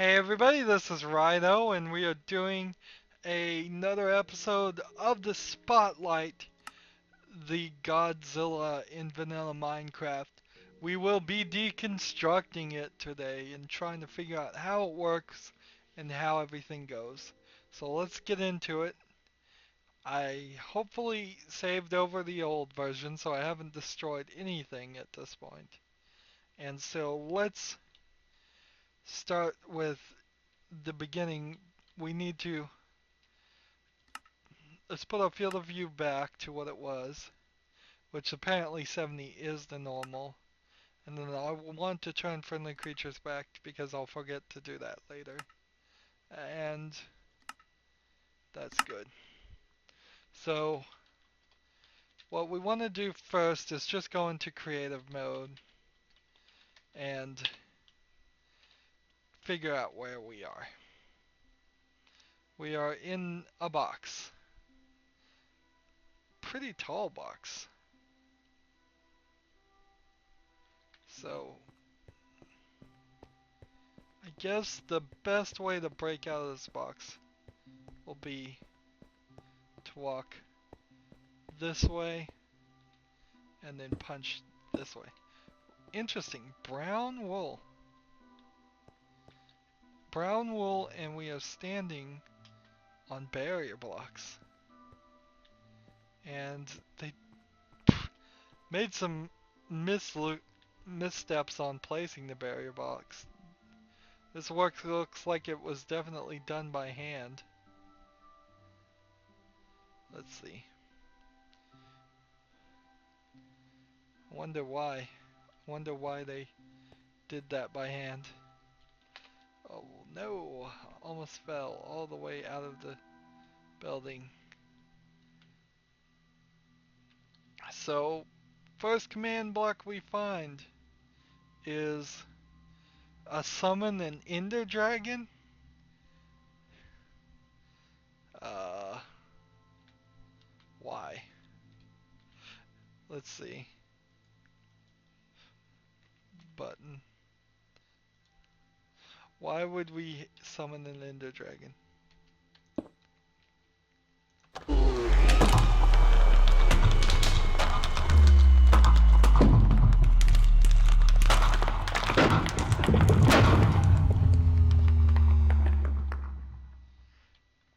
Hey everybody, this is Rydo, and we are doing another episode of the Spotlight, the Godzilla in vanilla Minecraft. We will be deconstructing it today and trying to figure out how it works and how everything goes. So let's get into it. I hopefully saved over the old version so I haven't destroyed anything at this point. And so let's start with the beginning. We need to Let's put our field of view back to what it was, which apparently 70 is the normal. And then I want to turn friendly creatures back because I'll forget to do that later. And that's good. So what we want to do first is just go into creative mode and figure out where we are. We are in a box. Pretty tall box. So I guess the best way to break out of this box will be to walk this way and then punch this way. Interesting. Brown wool. Brown wool, and we are standing on barrier blocks. And they made some missteps on placing the barrier blocks. This work looks like it was definitely done by hand. Let's see. Wonder why. Wonder why they did that by hand. Oh no, almost fell all the way out of the building. So, first command block we find is summon an Ender Dragon. Uh, why? Let's see. Button. Why would we summon an Ender Dragon?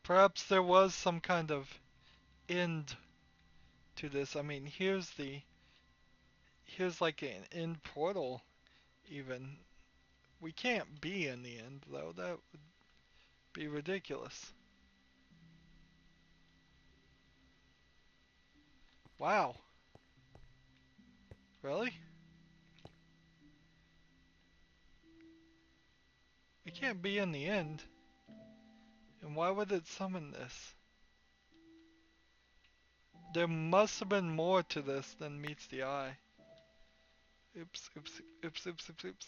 Perhaps there was some kind of end to this. I mean, here's like an end portal even. We can't be in the end though. That would be ridiculous. Wow. Really? We can't be in the end. And why would it summon this? There must have been more to this than meets the eye. Oops, oops, oops, oops, oops, oops.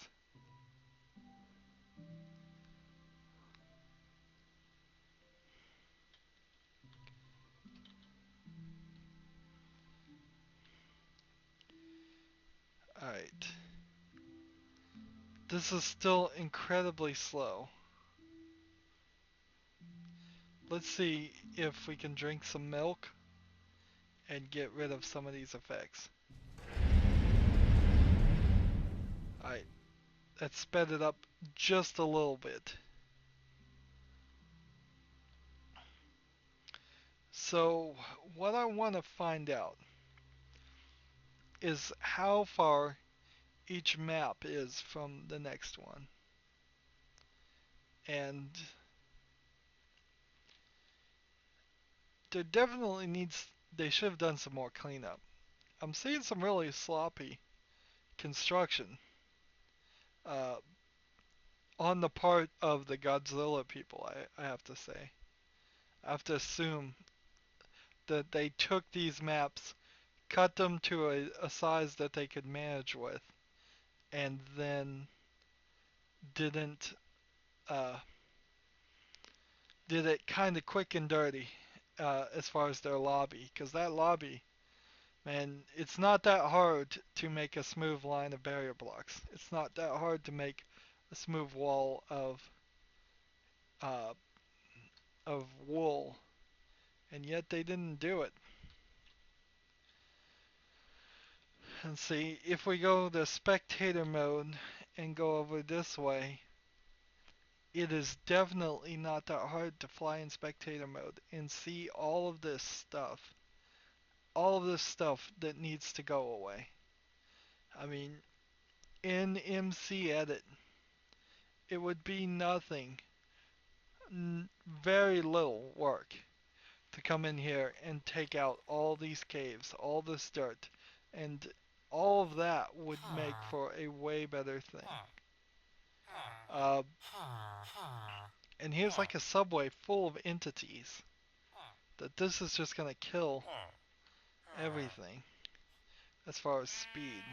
Alright. This is still incredibly slow. Let's see if we can drink some milk and get rid of some of these effects. Alright, that sped it up just a little bit. So, what I want to find out is how far each map is from the next one. And there definitely they should have done some more cleanup. I'm seeing some really sloppy construction uh, on the part of the Godzilla people, I have to say. I have to assume that they took these maps, cut them to a size that they could manage with, and then didn't uh, did it kind of quick and dirty as far as their lobby, because that lobby, man, it's not that hard to make a smooth line of barrier blocks. It's not that hard to make a smooth wall of uh, of wool, and yet they didn't do it. And see, if we go to spectator mode and go over this way, it is definitely not that hard to fly in spectator mode and see all of this stuff. All of this stuff that needs to go away. I mean, in MC Edit, it would be nothing, very little work to come in here and take out all these caves, all this dirt, and all of that would make for a way better thing. Uh, and here's like a subway full of entities that this is just gonna kill everything as far as speed.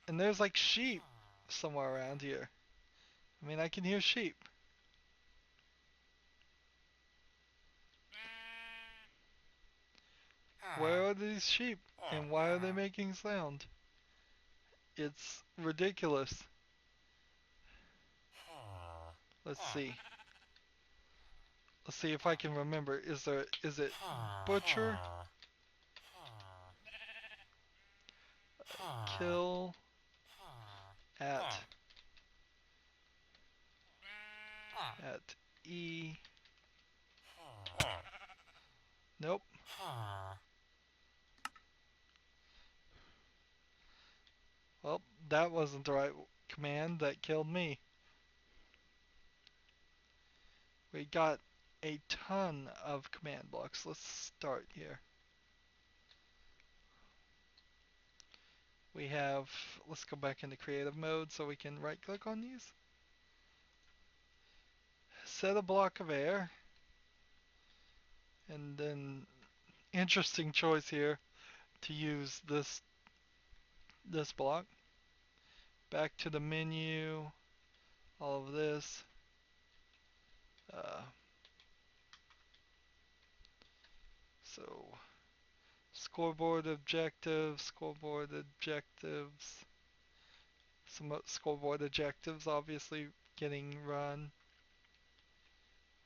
And there's like sheep somewhere around here. I mean, I can hear sheep. Where are these sheep? And why are they making sound? It's ridiculous. Let's see. Let's see if I can remember. Is it butcher? Kill at E. Nope. Well, that wasn't the right command. That killed me. We got a ton of command blocks. Let's start here. We have, let's go back into creative mode so we can right click on these. Set a block of air. And then, interesting choice here to use this block. Back to the menu, all of this. So, scoreboard objectives, some scoreboard objectives obviously getting run.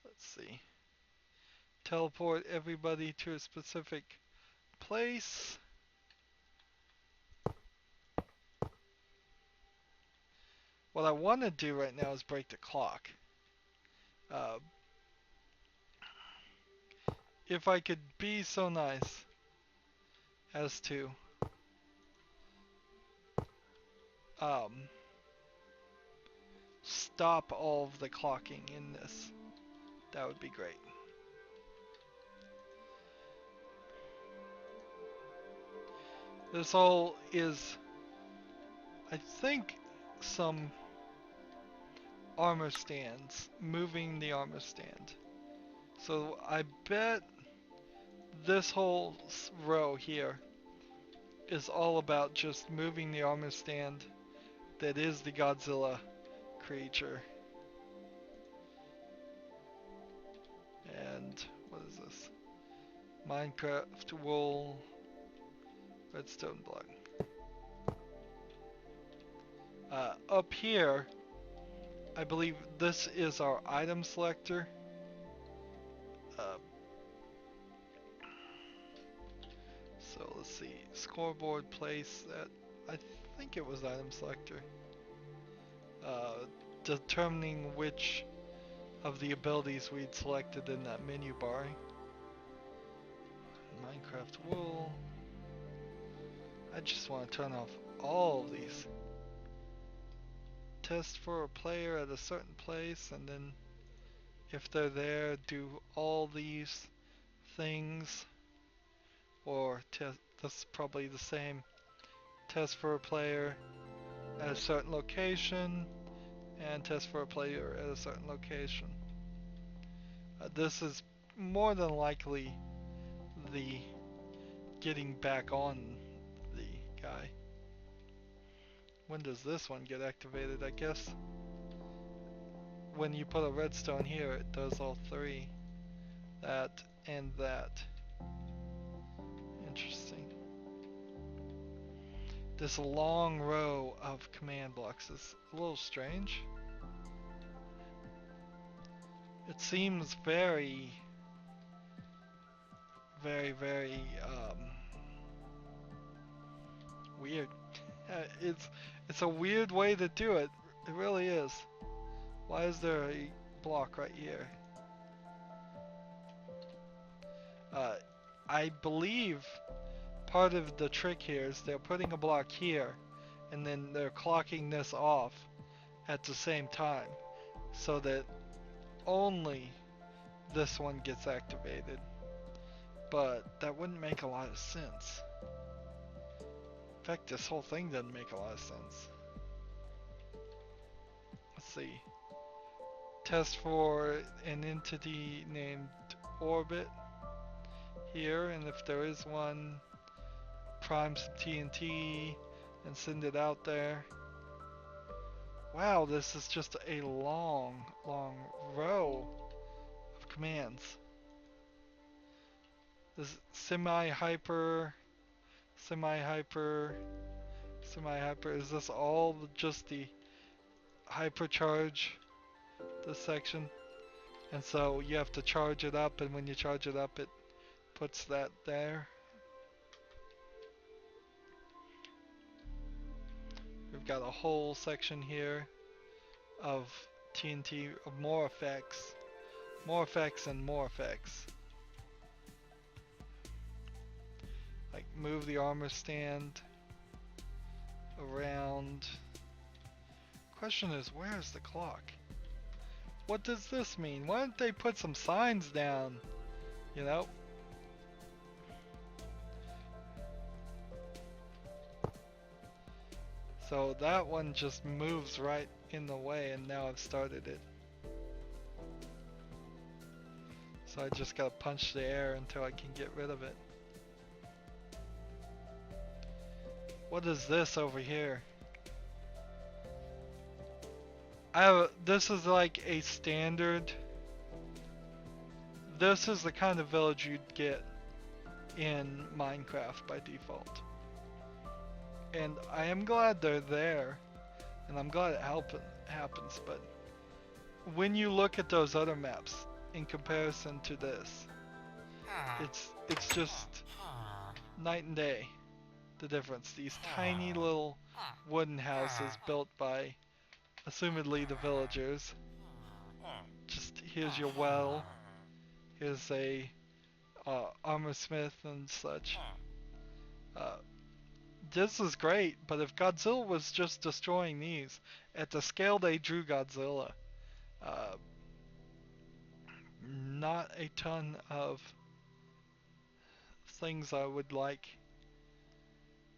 Let's see. Teleport everybody to a specific place. What I want to do right now is break the clock. If I could be so nice as to stop all of the clocking in this, that would be great. This all is, I think, some armor stands, moving the armor stand. So I bet this whole row here is all about just moving the armor stand that is the Godzilla creature. And what is this? Minecraft wool, redstone block. Up here, I believe this is our item selector. So let's see, scoreboard place that, I think it was item selector. Determining which of the abilities we'd selected in that menu bar. Minecraft wool. I just want to turn off all of these. Test for a player at a certain place, and then if they're there, do all these things. Or test, that's probably the same. Test for a player at a certain location, and test for a player at a certain location. This is more than likely the getting back on the guy. When does this one get activated? I guess when you put a redstone here, it does all three. That and that. Interesting. This long row of command blocks is a little strange. It seems very, very weird. It's a weird way to do it. It really is. Why is there a block right here? I believe part of the trick here is they're putting a block here, and then they're clocking this off at the same time, so that only this one gets activated. But that wouldn't make a lot of sense. In fact, this whole thing doesn't make a lot of sense. Let's see. Test for an entity named Orbit here, and if there is one, prime some TNT and send it out there. Wow, this is just a long row of commands. This semi-hyper, semi-hyper, semi-hyper. Is this all just the hypercharge, this section? And so you have to charge it up, and when you charge it up, it puts that there. We've got a whole section here of TNT, of more effects and more effects. Like move the armor stand around. Question is, where's the clock? What does this mean? Why don't they put some signs down? You know? So that one just moves right in the way, and now I've started it. So I just gotta punch the air until I can get rid of it. What is this over here? This is like a standard. This is the kind of village you'd get in Minecraft by default. And I am glad they're there, and I'm glad it happens, but when you look at those other maps in comparison to this, it's just night and day, the difference. These tiny little wooden houses built by assumedly the villagers. Just here's your well, here's a armor smith and such. This is great, but if Godzilla was just destroying these at the scale they drew Godzilla, not a ton of things I would like.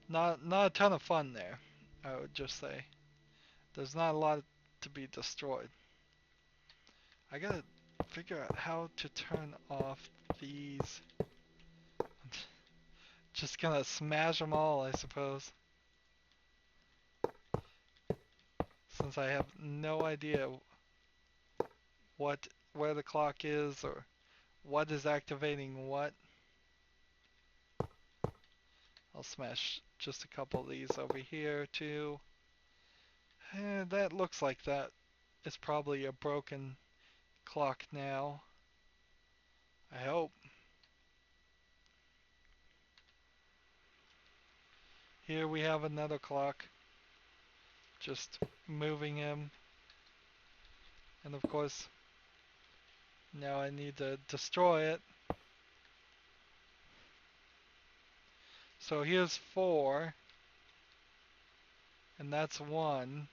Not a ton of fun there, I would just say. There's not a lot to be destroyed. I gotta figure out how to turn off these. Just gonna smash them all, I suppose. Since I have no idea where the clock is or what is activating what. I'll smash just a couple of these over here too. That looks like that is probably a broken clock now. I hope. Here we have another clock. Just moving him. And of course, now I need to destroy it. So here's 4. And that's 1.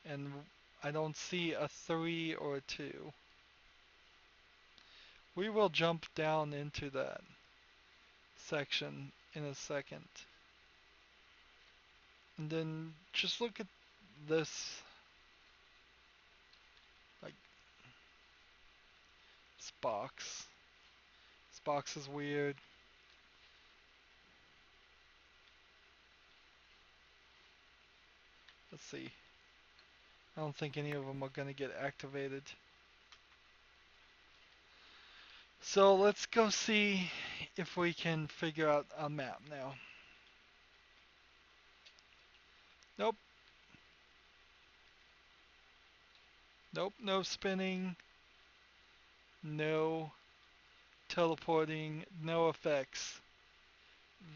And I don't see a 3 or a 2. We will jump down into that section in a second. And then just look at this, like, this box. This box is weird. Let's see. I don't think any of them are going to get activated. So let's go see if we can figure out a map now. Nope. Nope, no spinning. no teleporting, no effects.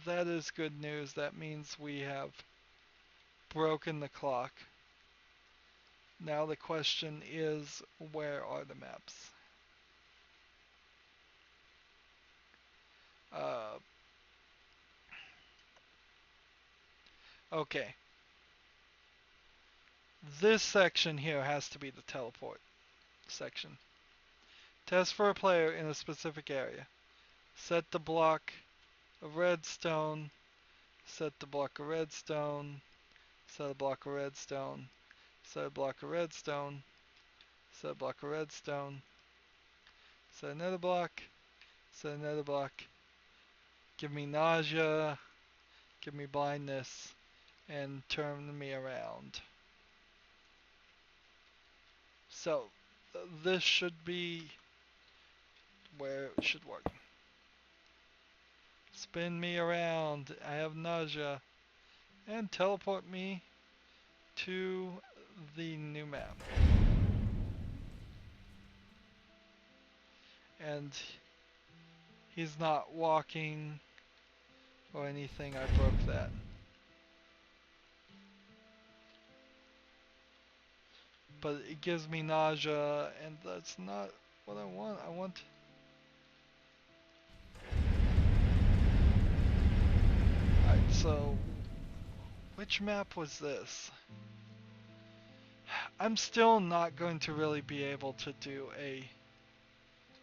That is good news. That means we have broken the clock. Now the question is, where are the maps? Uh, okay. This section here has to be the teleport section. Test for a player in a specific area. Set the block of redstone. Set the block of redstone. Set a block of redstone. Set a block of redstone. Set a block of redstone. Set another block. Set another block. Give me nausea. Give me blindness. And turn me around. So, this should be where it should work. Spin me around. I have nausea. And teleport me to the new map. And he's not walking or anything. I broke that. But it gives me nausea, and that's not what I want. I want... Alright, so... which map was this? I'm still not going to really be able to do a...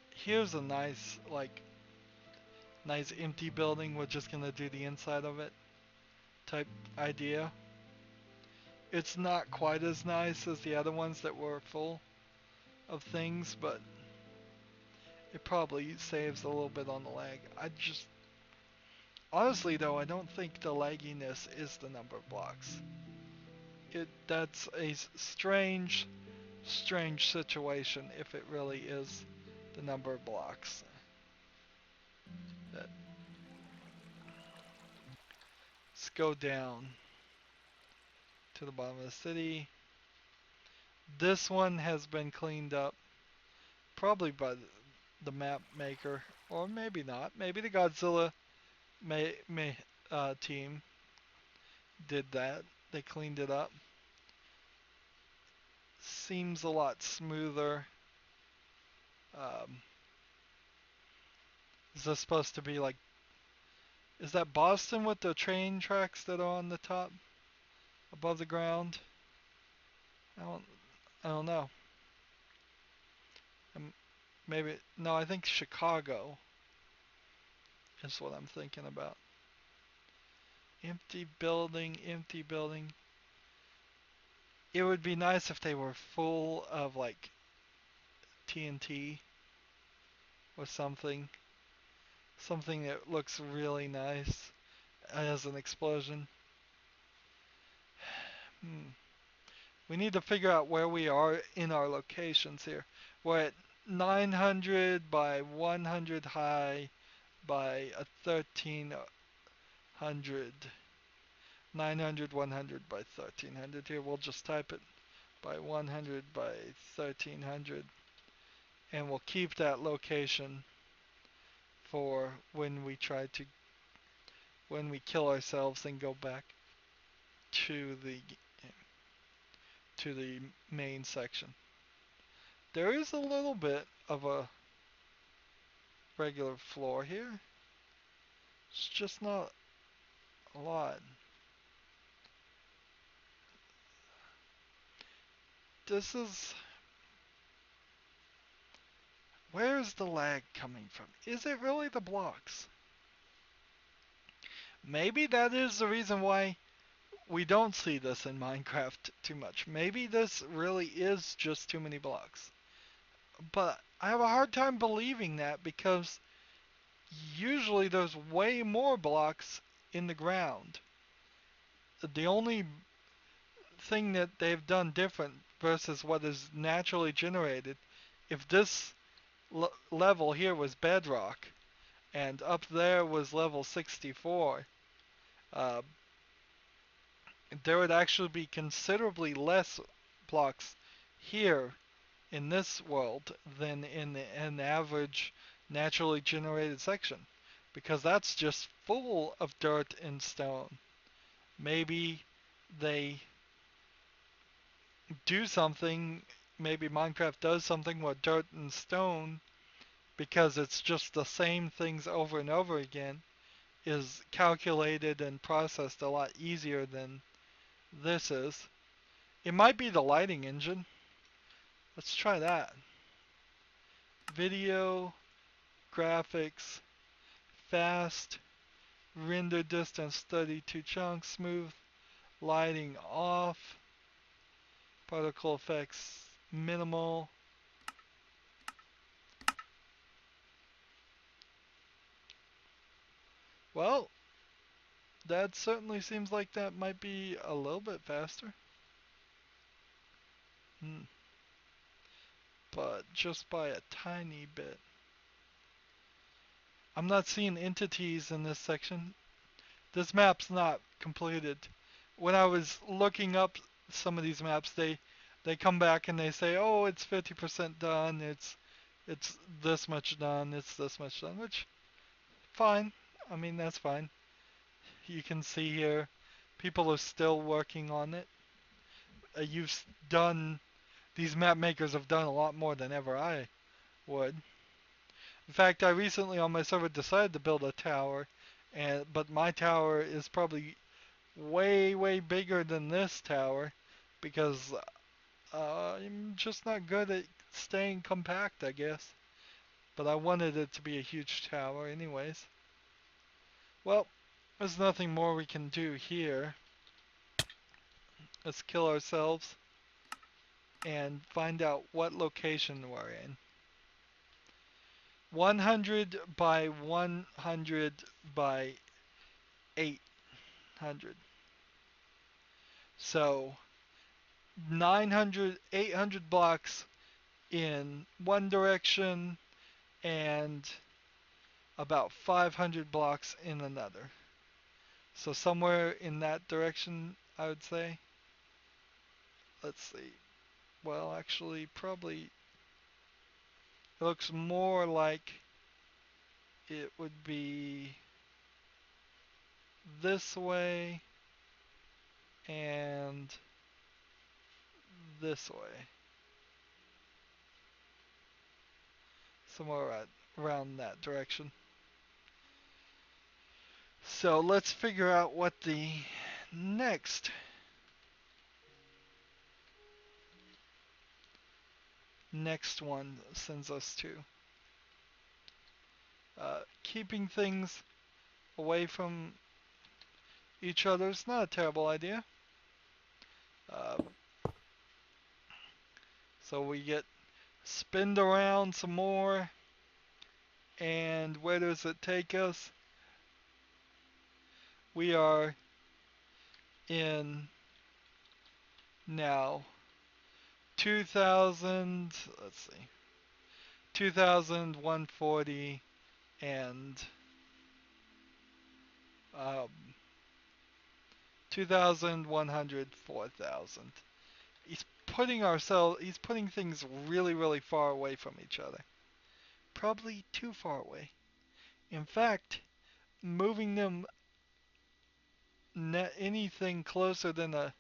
Here's a nice, like... nice empty building. We're just gonna do the inside of it. Type idea. It's not quite as nice as the other ones that were full of things, but it probably saves a little bit on the lag. I just... honestly though, I don't think the lagginess is the number of blocks. That's a strange situation if it really is the number of blocks. Let's go down to the bottom of the city. This one has been cleaned up probably by the map maker, or maybe not. Maybe the Godzilla team did that. They cleaned it up. Seems a lot smoother. Is this supposed to be like... is that Boston with the train tracks that are on the top? Above the ground? I don't know. Maybe... no, I think Chicago is what I'm thinking about. Empty building, empty building. It would be nice if they were full of like TNT or something. Something that looks really nice as an explosion. We need to figure out where we are in our locations here. We're at 900 by 100 high by a 1300. 900, 100 by 1300 here. We'll just type it by 100 by 1300. And we'll keep that location for when we kill ourselves and go back to the main section. There is a little bit of a regular floor here. It's just not a lot. This is... where's the lag coming from? Is it really the blocks? Maybe that is the reason why we don't see this in Minecraft too much. Maybe this really is just too many blocks. But I have a hard time believing that because usually there's way more blocks in the ground. The only thing that they've done different versus what is naturally generated, if this level here was bedrock and up there was level 64, there would actually be considerably less blocks here in this world than in an average naturally generated section, because that's just full of dirt and stone. Maybe they do something, maybe Minecraft does something with dirt and stone because it's just the same things over and over again, is calculated and processed a lot easier than this is. It might be the lighting engine. Let's try that. Video, graphics, fast, render distance 32 chunks, smooth, lighting off, particle effects minimal. Well, that certainly seems like that might be a little bit faster. But just by a tiny bit. I'm not seeing entities in this section. This map's not completed. When I was looking up some of these maps, they come back and they say, "Oh, it's 50% done. It's this much done. It's this much done," which fine. I mean, that's fine. You can see here people are still working on it. You've done these map makers have done a lot more than ever I would. In fact, I recently on my server decided to build a tower, but my tower is probably way bigger than this tower because I'm just not good at staying compact, I guess. But I wanted it to be a huge tower anyways. Well, there's nothing more we can do here. Let's kill ourselves and find out what location we're in. 100 by 100 by 800. So 900, 800 blocks in one direction and about 500 blocks in another. So somewhere in that direction, I would say. Let's see. Well, actually, probably it looks more like it would be this way and this way. Somewhere around that direction. So let's figure out what the next one sends us to. Keeping things away from each other is not a terrible idea. Uh, so we get spinned around some more, and where does it take us? We are in now 2000, let's see, 2140 and 2100, 4000. He's putting things really far away from each other. Probably too far away. In fact, moving them anything closer than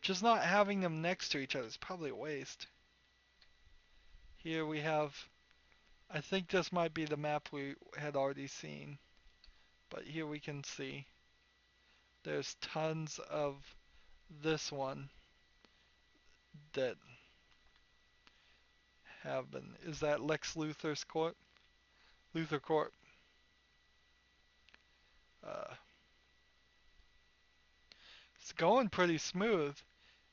just not having them next to each other is probably a waste. Here we have, I think this might be the map we had already seen, but here we can see there's tons of this one that have been. Is that Lex Luthor's court? Luthor Court. Uh, it's going pretty smooth.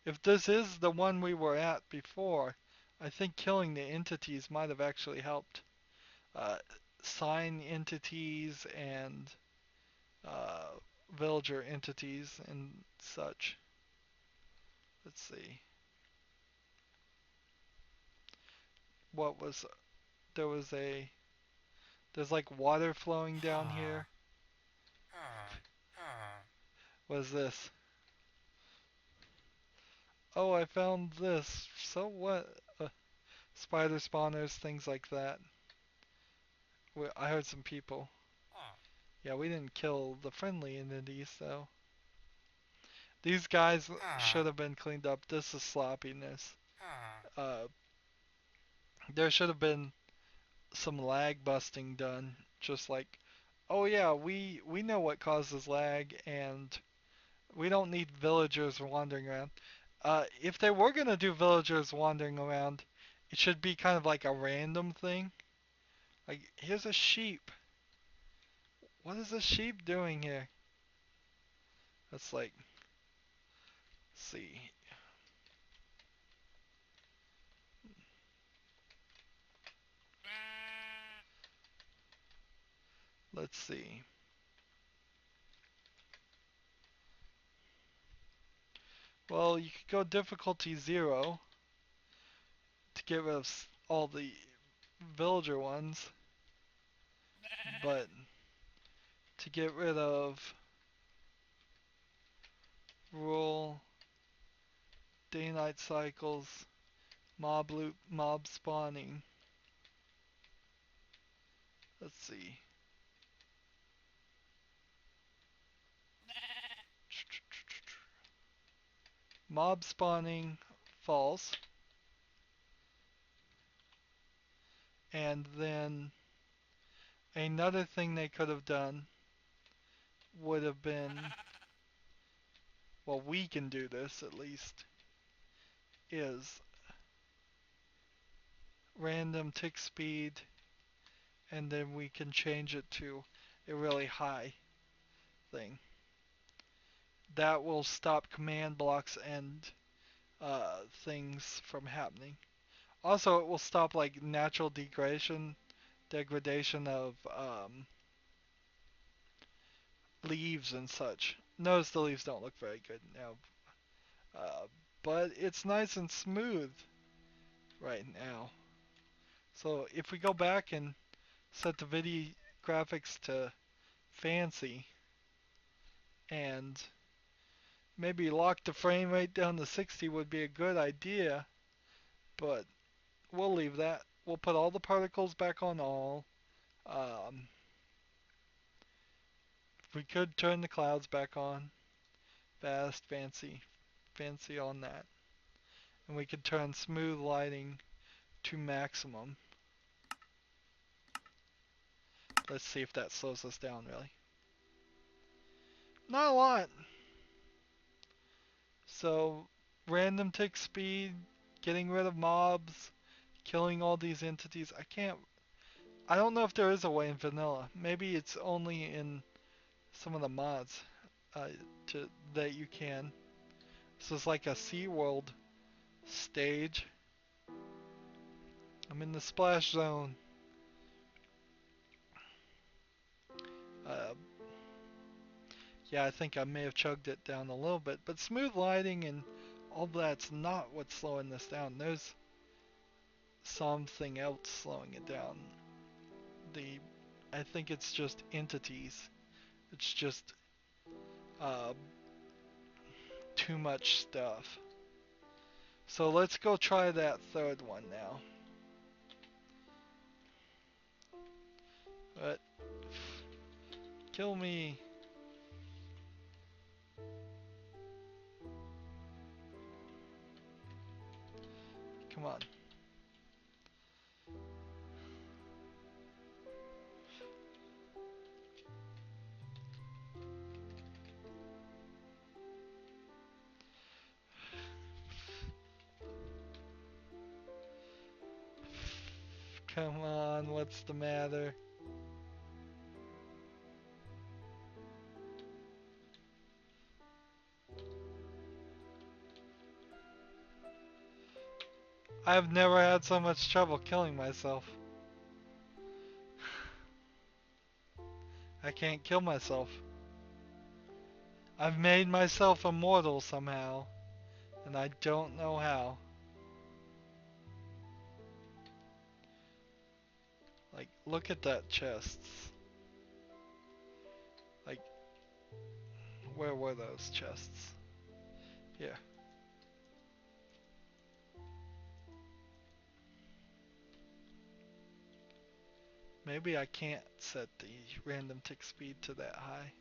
If this is the one we were at before, I think killing the entities might have actually helped. Uh, Sign entities and uh, villager entities and such. Let's see. What was there was a there's like water flowing down here. What is this? Oh, I found this. So what? spider spawners, things like that. I heard some people. Yeah, we didn't kill the friendly entities, though. These guys should have been cleaned up. This is sloppiness. Uh, there should have been some lag busting done. Just like, oh yeah, we know what causes lag, and we don't need villagers wandering around. If they were gonna do villagers wandering around, it should be kind of like a random thing. Like, here's a sheep. What is a sheep doing here? That's like, let's see. Let's see. Well, you could go difficulty 0 to get rid of all the villager ones, but to get rid of rule, day-night cycles, mob loop, mob spawning. Let's see. Mob spawning, false. And then another thing they could have done would have been, well, we can do this at least, is random tick speed, and then we can change it to a really high thing. That will stop command blocks and things from happening. Also, it will stop like natural degradation of leaves and such. Notice the leaves don't look very good now, but it's nice and smooth right now. So if we go back and set the video graphics to fancy and maybe lock the frame rate down to 60 would be a good idea, but we'll leave that. We'll put all the particles back on all. We could turn the clouds back on. Fast, fancy on that. And we could turn smooth lighting to maximum. Let's see if that slows us down really. Not a lot. So, random tick speed, getting rid of mobs, killing all these entities. I don't know if there is a way in vanilla. Maybe it's only in some of the mods uh, that you can. This is like a SeaWorld stage. I'm in the splash zone. Uh, yeah, I think I may have chugged it down a little bit, but smooth lighting and all that's not what's slowing this down. There's something else slowing it down. I think it's just entities. It's just uh, too much stuff. So let's go try that third one now. But kill me. Come on. Come on, what's the matter? I've never had so much trouble killing myself. I can't kill myself. I've made myself immortal somehow, and I don't know how. Like, look at that chest. Like, where were those chests? Here. Maybe I can't set the random tick speed to that high.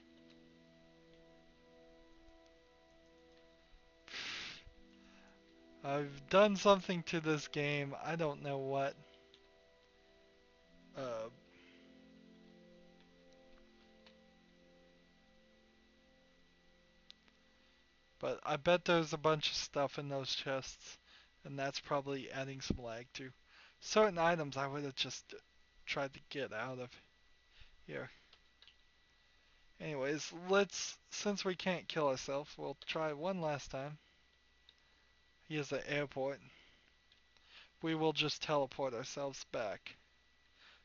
I've done something to this game. I don't know what. Uh, but I bet there's a bunch of stuff in those chests. And that's probably adding some lag to certain items I would have just tried to get out of here. Anyways, since we can't kill ourselves, we'll try one last time. Here's the airport. We will just teleport ourselves back.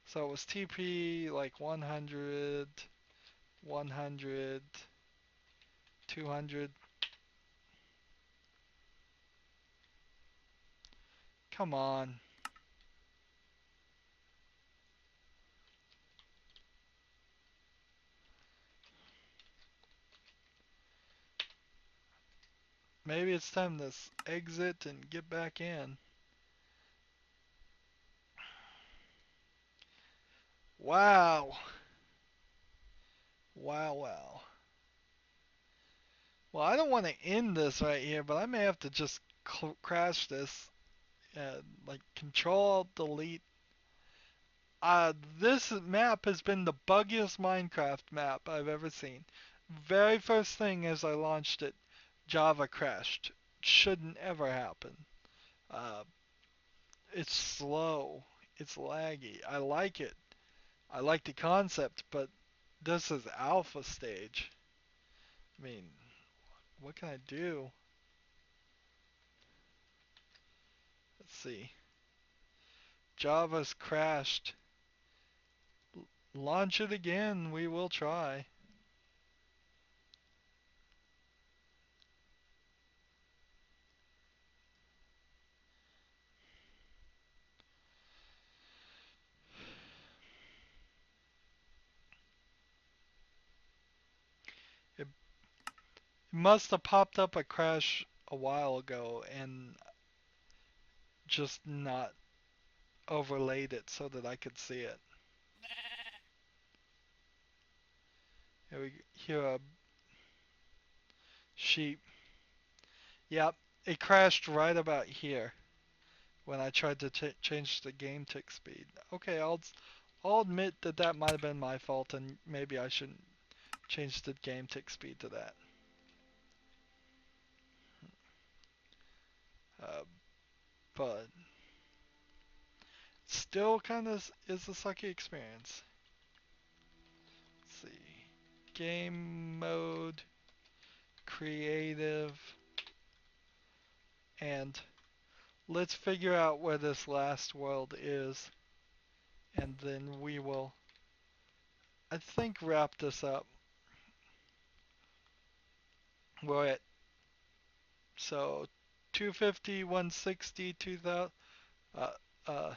So it was TP like 100, 100, 200. Come on. Maybe it's time to exit and get back in. Wow. Wow, wow. Well, I don't want to end this right here, but I may have to just crash this. Like control, delete. This map has been the buggiest Minecraft map I've ever seen. Very first thing as I launched it, Java crashed. Shouldn't ever happen. Uh, it's slow. It's laggy. I like it. I like the concept, but this is alpha stage. I mean, what can I do? Let's see. Java's crashed. Launch it again. We will try. It must have popped up a crash a while ago and just not overlaid it so that I could see it. Here we hear a sheep. Yep, it crashed right about here when I tried to change the game tick speed. Okay, I'll admit that that might have been my fault and maybe I shouldn't change the game tick speed to that. Uh, but still kind of is a sucky experience. Let's see. Game mode, creative, and let's figure out where this last world is, and then we will, I think, wrap this up. We're at, so, 250, 160, 2000, uh, uh,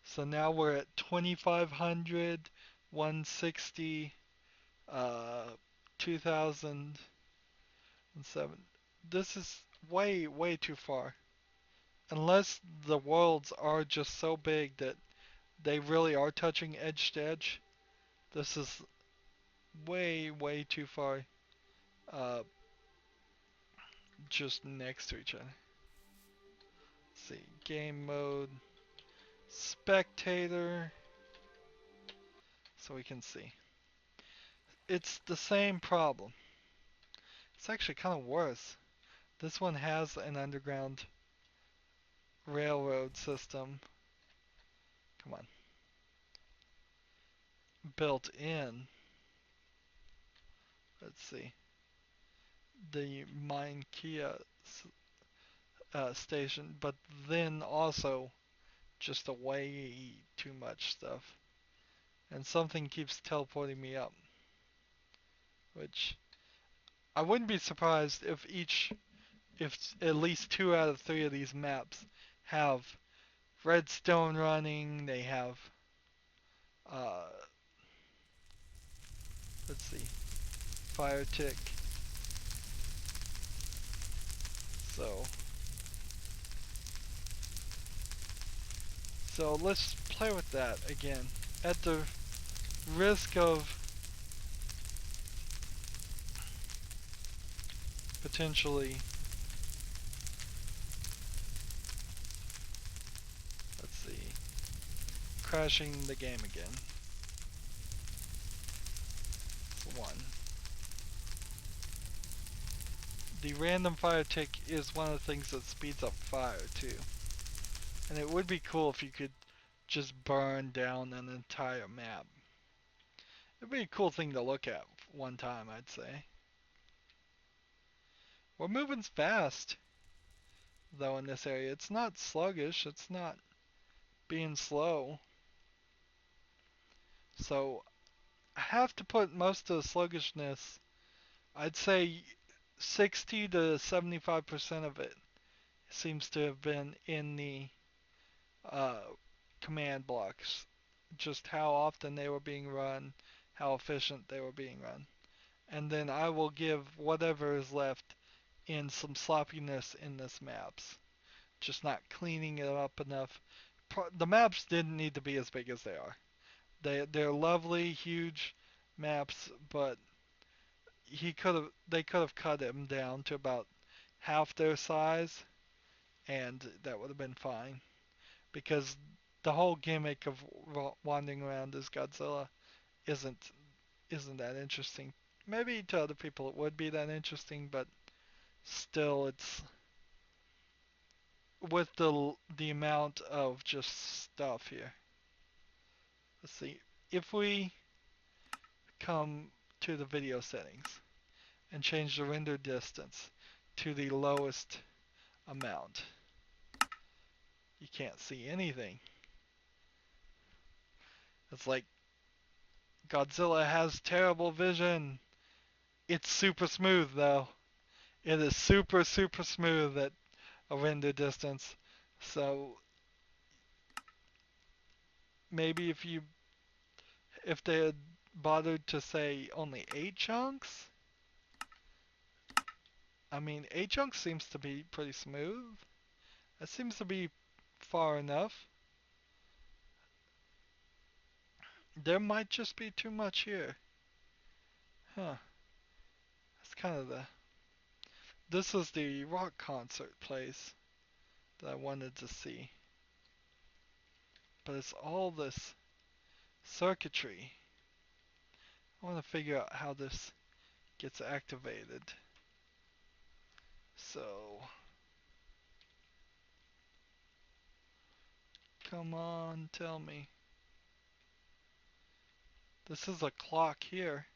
so now we're at 2500, 160, 2007. This is way, way too far. Unless the worlds are just so big that they really are touching edge to edge, this is way, way too far. Uh, just next to each other. Let's see, game mode, spectator, so we can see. It's the same problem. It's actually kind of worse. This one has an underground railroad system. Come on. Built in. Let's see. The MAIKURA station, but then also just a way too much stuff. And something keeps teleporting me up. Which I wouldn't be surprised if at least 2 out of 3 of these maps have redstone running, they have, uh, let's see, fire tick. So let's play with that again. At the risk of potentially, let's see, crashing the game again. It's 1. The random fire tick is one of the things that speeds up fire too. And it would be cool if you could just burn down an entire map. It'd be a cool thing to look at one time, I'd say. We're moving fast, though, in this area. It's not sluggish, it's not being slow. So, I have to put most of the sluggishness, I'd say 60 to 75% of it seems to have been in the uh, command blocks. Just how often they were being run, how efficient they were being run. And then I will give whatever is left in some sloppiness in this maps. Just not cleaning it up enough. The maps didn't need to be as big as they are. They're lovely, huge maps, but they could have cut them down to about half their size, and that would have been fine. Because the whole gimmick of wandering around as Godzilla isn't isn't that interesting. Maybe to other people it would be that interesting, but still, it's with the amount of just stuff here. Let's see. If we come to the video settings and change the render distance to the lowest amount, you can't see anything. It's like Godzilla has terrible vision. It's super smooth though. It is super smooth at a render distance. So maybe if they had bothered to say only 8 chunks, I mean 8 chunks seems to be pretty smooth. That seems to be far enough. There might just be too much here. Huh. That's kind of the... This is the rock concert place that I wanted to see. But it's all this circuitry. I want to figure out how this gets activated. So... Come on, tell me. This is a clock here.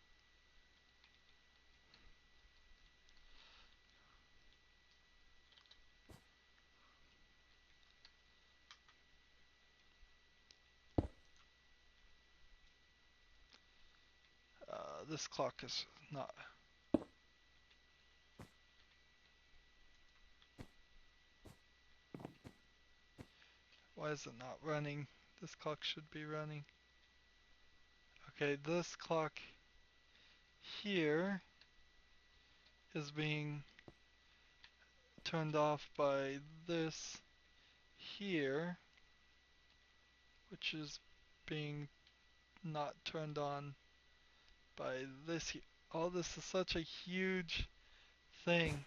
This clock is not... Why is it not running? This clock should be running. Okay, this clock here is being turned off by this here, which is being not turned on by this here. Oh, this is such a huge thing.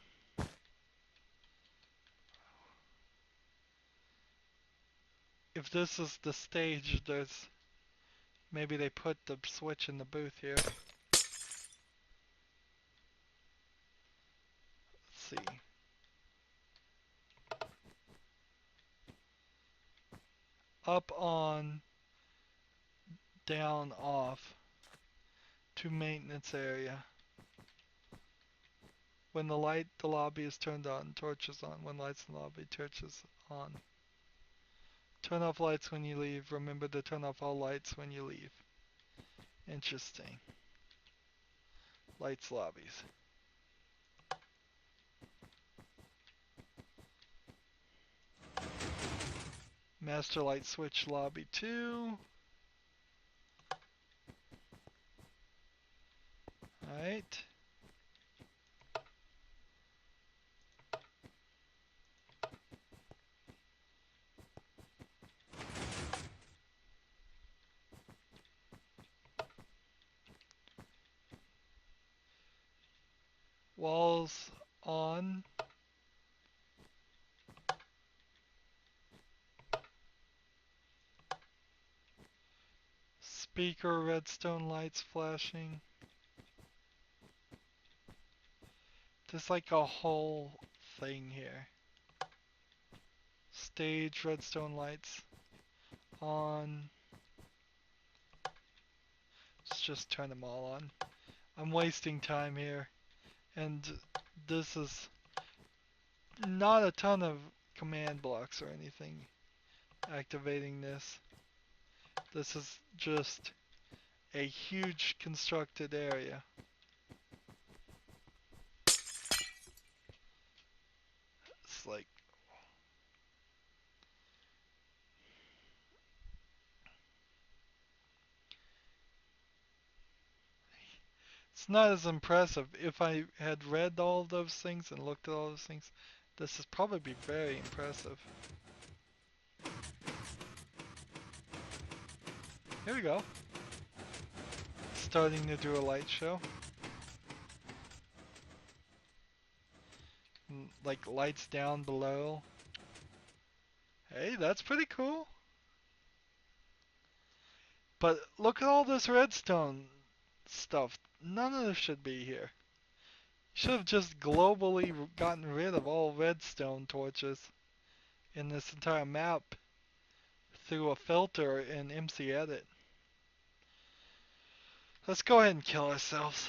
If this is the stage, there's... Maybe they put the switch in the booth here. Let's see. Up, on, down, off to maintenance area. When the lobby is turned on, torches on. When lights in the lobby, torches on. Turn off lights when you leave. Remember to turn off all lights when you leave. Interesting. Lights lobbies. Master light switch lobby 2. Alright. materials on. Speaker redstone lights flashing. There's like a whole thing here. Stage redstone lights on. Let's just turn them all on. I'm wasting time here. And this is not a ton of command blocks or anything activating this. This is just a huge constructed area. It's like it's not as impressive. If I had read all of those things and looked at all those things, this would probably be very impressive. Here we go. Starting to do a light show. Like lights down below. Hey, that's pretty cool. But look at all this redstone stuff. None of this should be here. Should have just globally gotten rid of all redstone torches in this entire map through a filter in MC Edit. Let's go ahead and kill ourselves.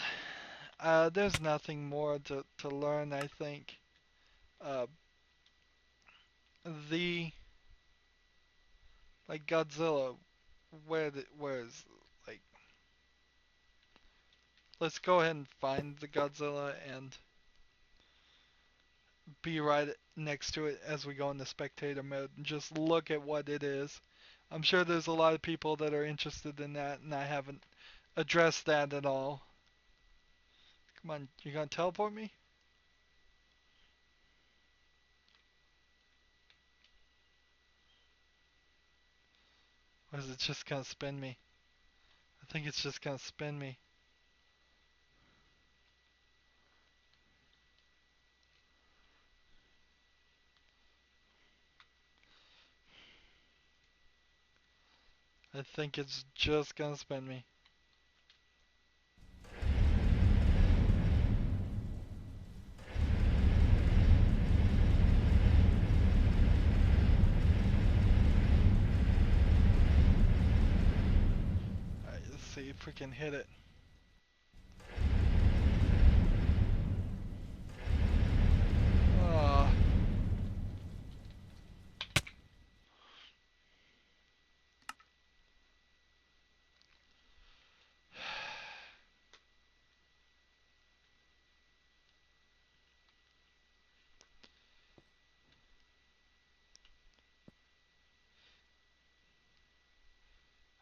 There's nothing more to learn, I think. Uh, like Godzilla, where is like? Let's go ahead and find the Godzilla and be right next to it as we go into spectator mode and just look at what it is. I'm sure there's a lot of people that are interested in that, and I haven't addressed that at all. Come on, you gonna teleport me? Or is it just gonna spin me? I think it's just gonna spin me. I think it's just gonna spin me. Alright, let's see if we can hit it. Ah.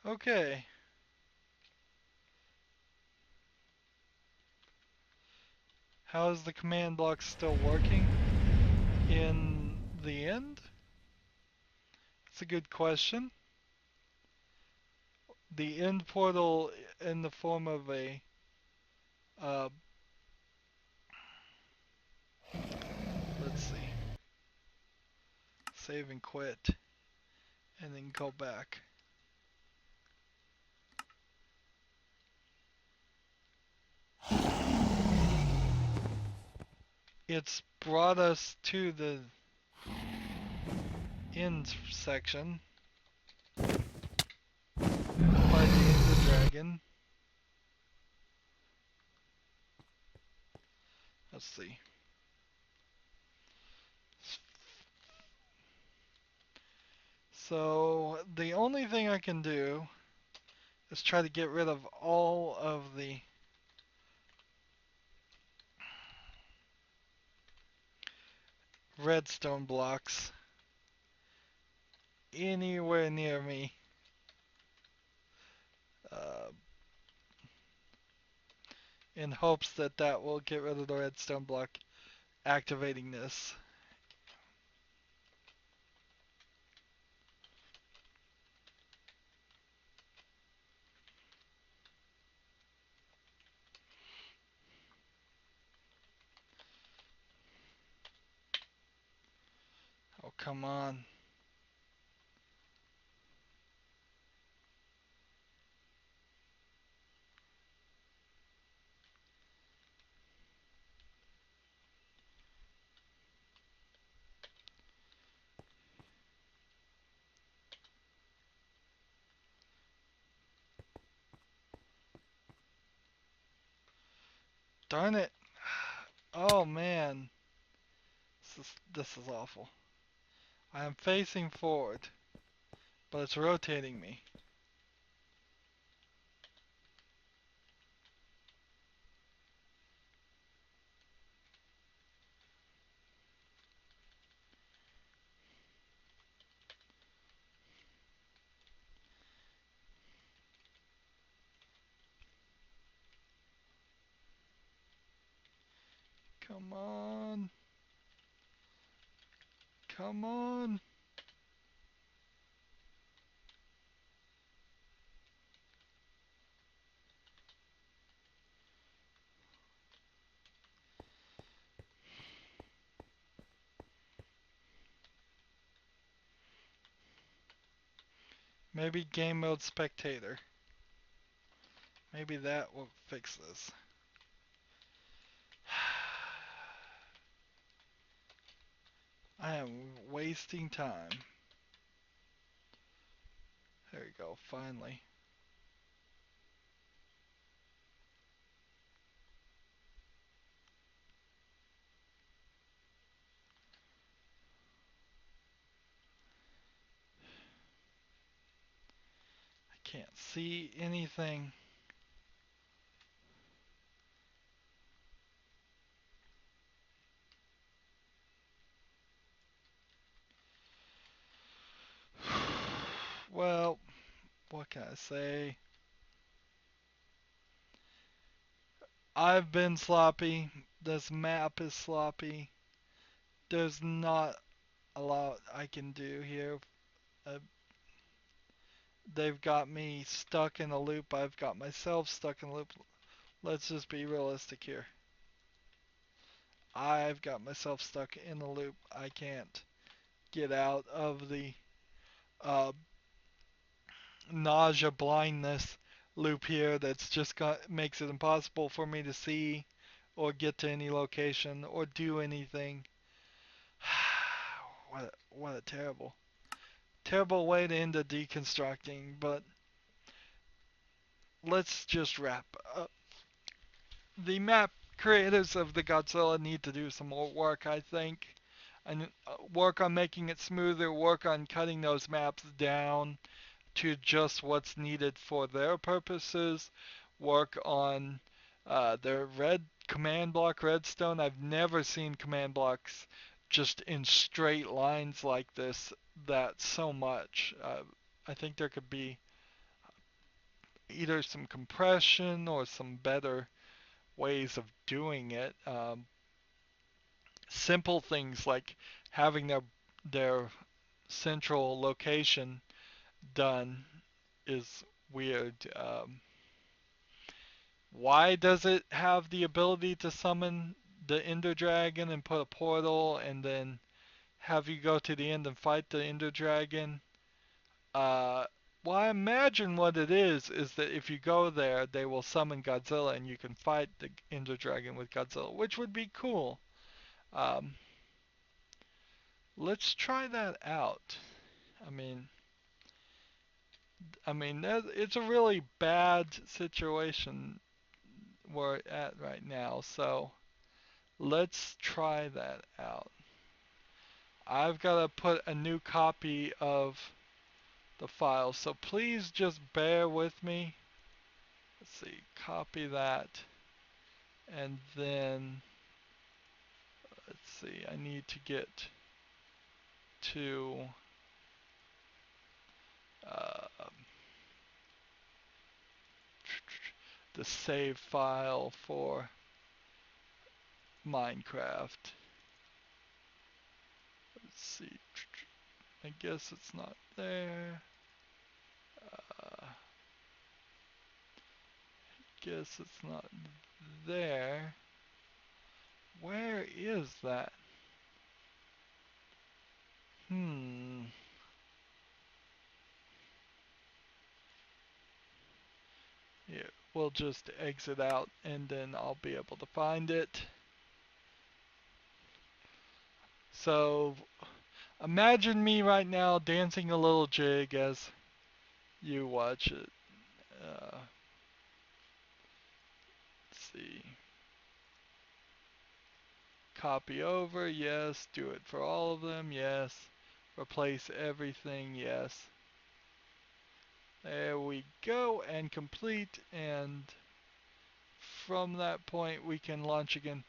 Okay. How is the command block still working in the end? It's a good question. The end portal in the form of a let's see, save and quit and then go back. It's brought us to the end section. Fighting the dragon. Let's see. So the only thing I can do is try to get rid of all of the redstone blocks anywhere near me. In hopes that that will get rid of the redstone block activating this. Come on. Darn it. Oh man. This is awful. I am facing forward, but it's rotating me. Come on. Come on. Maybe game mode spectator. Maybe that will fix this. I am wasting time. There we go, finally. I can't see anything. Well, what can I say? I've been sloppy. This map is sloppy. There's not a lot I can do here. Uh, they've got me stuck in a loop. I've got myself stuck in a loop. Let's just be realistic here. I've got myself stuck in a loop. I can't get out of the uh, nausea blindness loop here that's just makes it impossible for me to see or get to any location or do anything. What a terrible way to end a deconstructing, but let's just wrap up. The map creators of the Godzilla need to do some more work, I think, and work on making it smoother, work on cutting those maps down to just what's needed for their purposes, work on their red command block redstone. I've never seen command blocks just in straight lines like this that so much. I think there could be either some compression or some better ways of doing it. Simple things like having their central location done is weird. Why does it have the ability to summon the Ender Dragon and put a portal and then have you go to the end and fight the Ender Dragon? Uh, well, I imagine what it is that if you go there, they will summon Godzilla and you can fight the Ender Dragon with Godzilla, which would be cool. Um, let's try that out. I mean, it's a really bad situation we're at right now, so let's try that out. I've got to put a new copy of the file, so please just bear with me. Let's see, copy that, and then let's see, I need to get to uh, the save file for Minecraft. Let's see, I guess it's not there. Guess it's not there. Where is that? Yeah, we'll just exit out and then I'll be able to find it. So imagine me right now dancing a little jig as you watch it. Let's see. Copy over, yes. Do it for all of them, yes. Replace everything, yes. There we go, and complete, and from that point we can launch again.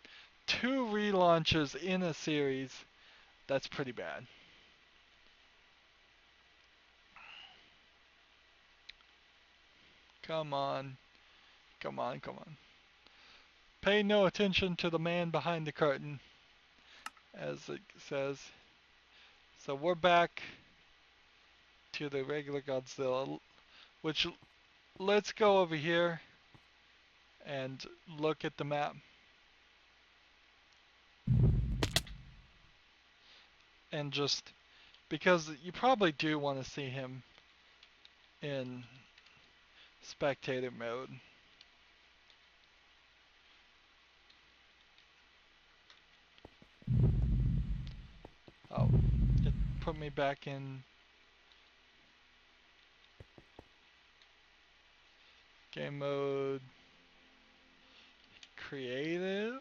2 relaunches in a series, that's pretty bad. Come on, come on, come on. Pay no attention to the man behind the curtain, as it says. So we're back to the regular Godzilla, which let's go over here and look at the map. And just, because you probably do want to see him in spectator mode. Oh, it put me back in game mode, creative.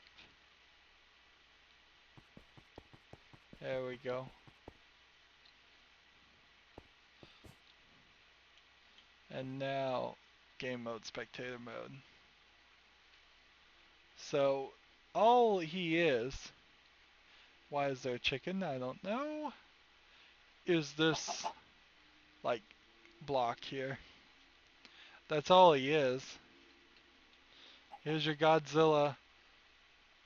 There we go. And now game mode, spectator mode. So all he is, why is there a chicken? I don't know. Is this like block here? That's all he is. Here's your Godzilla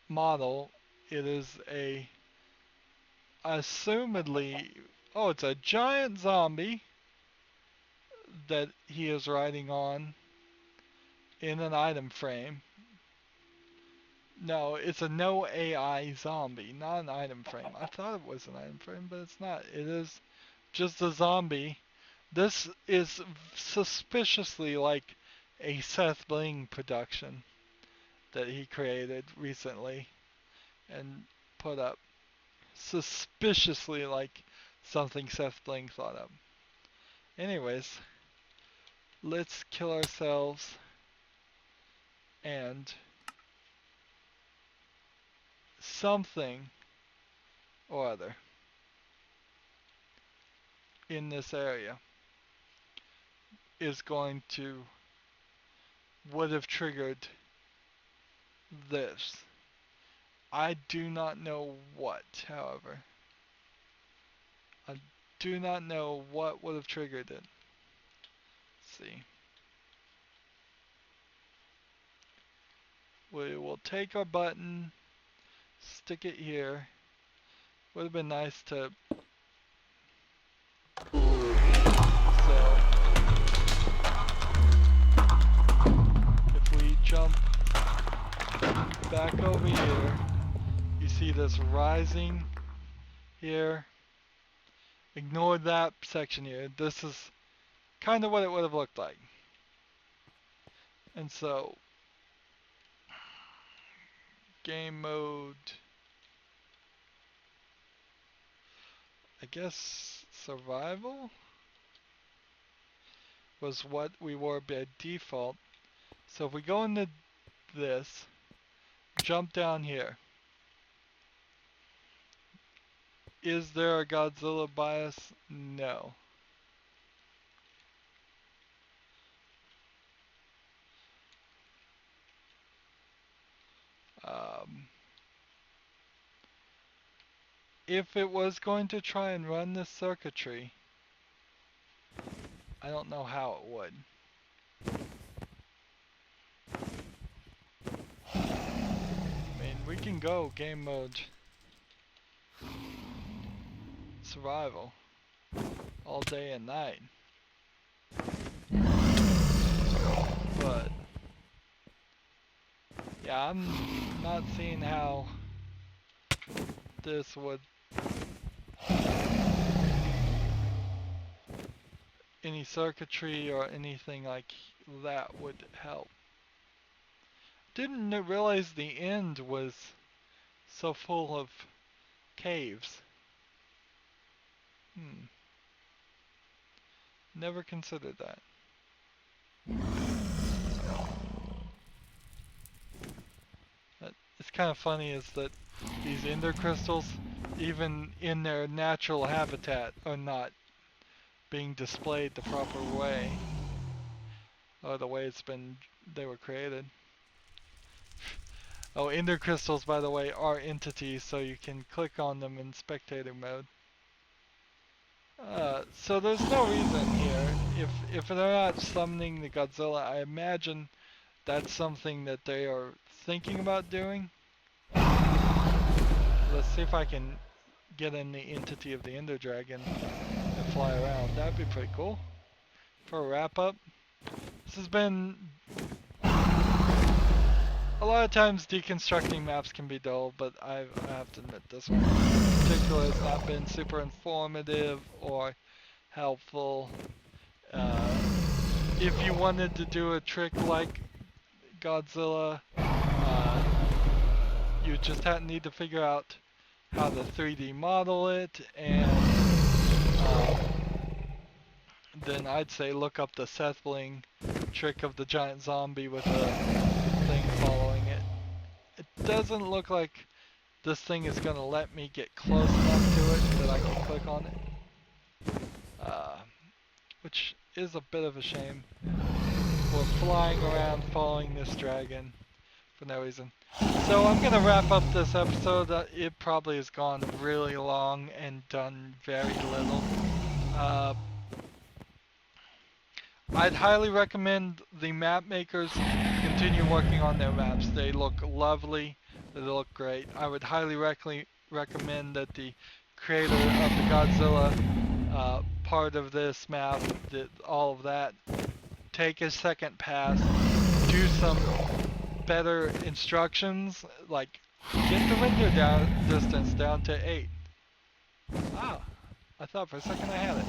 model. It is a assumedly, oh, it's a giant zombie that he is riding on in an item frame. No, it's a no AI zombie, not an item frame. I thought it was an item frame, but it's not. It is just a zombie. This is suspiciously like a Seth Bling production that he created recently and put up. Suspiciously like something Seth Bling thought up. Anyways, let's kill ourselves and something or other in this area is going to would have triggered this. I do not know what, however. I do not know what would have triggered it. Let's see. We will take our button, stick it here. Would have been nice to. So if we jump back over here, you see this rising here. Ignore that section here. This is kind of what it would have looked like. And so, game mode, I guess survival was what we were by default. So if we go into this, jump down here. Is there a Godzilla bias? No. If it was going to try and run this circuitry, I don't know how it would. I mean, we can go game mode survival all day and night. But yeah, I'm not seeing how this would any circuitry or anything like that would help. Didn't realize the end was so full of caves. Never considered that. It's kind of funny is that these ender crystals, even in their natural habitat, are not being displayed the proper way, or the way they were created. Oh, ender crystals, by the way, are entities, so you can click on them in spectator mode. So there's no reason here. If they're not summoning the Godzilla, I imagine that's something that they are thinking about doing. Let's see if I can get in the entity of the Ender Dragon and fly around. That'd be pretty cool. For a wrap up, this has been... A lot of times deconstructing maps can be dull, but I have to admit this one in particular has not been super informative or helpful. If you wanted to do a trick like Godzilla, you just need to figure out how to 3D model it, and then I'd say look up the Seth Bling trick of the giant zombie with a thing following it. It doesn't look like this thing is going to let me get close enough to it that I can click on it. Which is a bit of a shame. We're flying around following this dragon for no reason. So I'm going to wrap up this episode. It probably has gone really long and done very little. I'd highly recommend the map makers continue working on their maps. They look lovely. They look great. I would highly recommend that the creator of the Godzilla part of this map, all of that, take a second pass, do some better instructions, like get the render distance down to 8. Ah, I thought for a second I had it.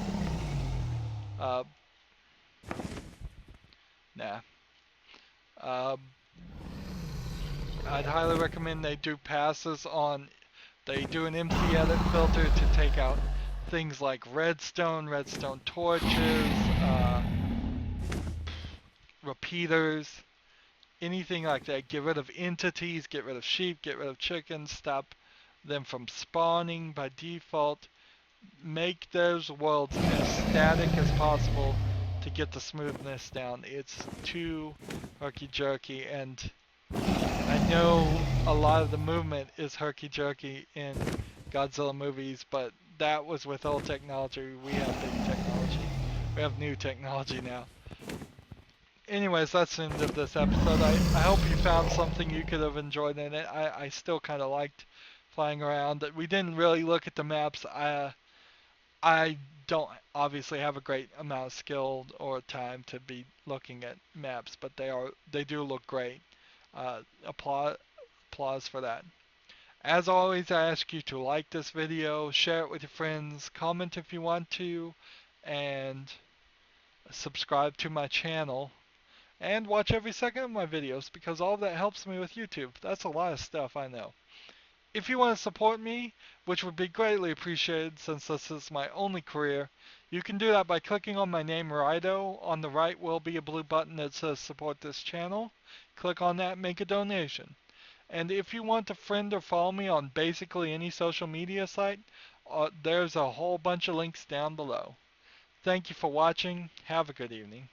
Nah. I'd highly recommend they do passes on, they do an MC edit filter to take out things like redstone torches, repeaters, anything like that. Get rid of entities, get rid of sheep, get rid of chickens, stop them from spawning by default. Make those worlds as static as possible to get the smoothness down. It's too herky-jerky, and I know a lot of the movement is herky-jerky in Godzilla movies, but that was with old technology. We have big technology. We have new technology now. Anyways, that's the end of this episode. I hope you found something you could have enjoyed in it. I still kind of liked flying around. We didn't really look at the maps. I don't obviously have a great amount of skill or time to be looking at maps, but they do look great. Applause for that. As always, I ask you to like this video, share it with your friends, comment if you want to, and subscribe to my channel. And watch every second of my videos, because all of that helps me with YouTube. That's a lot of stuff, I know. If you want to support me, which would be greatly appreciated since this is my only career, you can do that by clicking on my name, Rydo. On the right will be a blue button that says support this channel. Click on that and make a donation. And if you want to friend or follow me on basically any social media site, there's a whole bunch of links down below. Thank you for watching. Have a good evening.